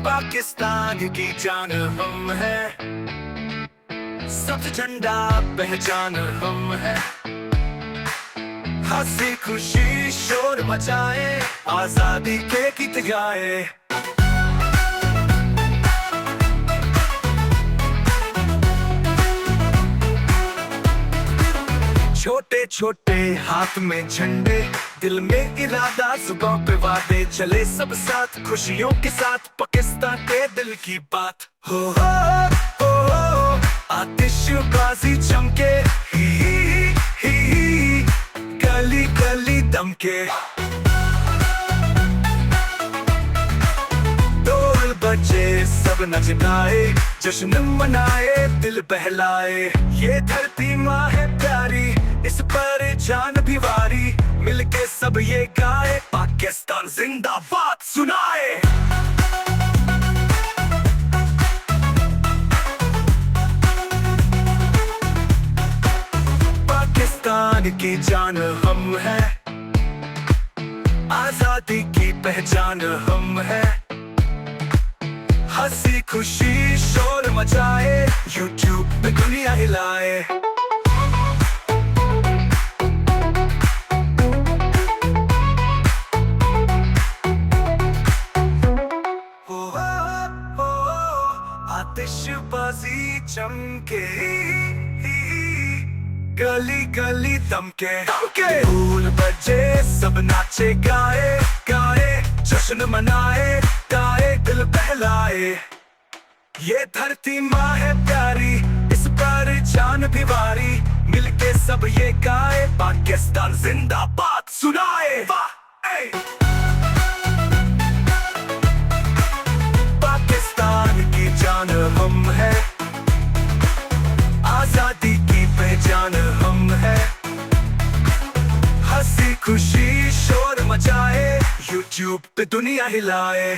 पाकिस्तान की जान हम है, सबसे ठंडा पहचान हम है। हंसी खुशी शोर मचाए, आजादी के गीत गाए। छोटे छोटे हाथ में झंडे, दिल में इरादा, जुबान पे वादे, चले सब साथ खुशियों के साथ। पाकिस्तान के दिल की बात हो, आतिशबाजी चमके, ही गली गली दमके। ढोल बजे सब नचनाए, जश्न मनाए, दिल बहलाए। ये धरती माँ है प्यारी, इस पर जान भी वारी। मिलके सब ये गाए, पाकिस्तान जिंदाबाद सुनाए। पाकिस्तान की जान हम है, आजादी की पहचान हम है। हंसी खुशी शोर मचाए, यूट्यूब पे दुनिया हिलाए। आतिशबाजी चमके, गली गली दमके। ढोल बजे सब नाचे गाए गाए, जश्न मनाए गाए, दिल बहलाए। ये धरती माँ है प्यारी, इस पर जान भी वारी। मिलके सब ये गाए, पाकिस्तान जिंदाबाद सुनाए। पाकिस्तान की जान हम है, आजादी की पहचान हम है। हंसी खुशी शोर मचाए, यूट्यूब पे दुनिया हिलाए।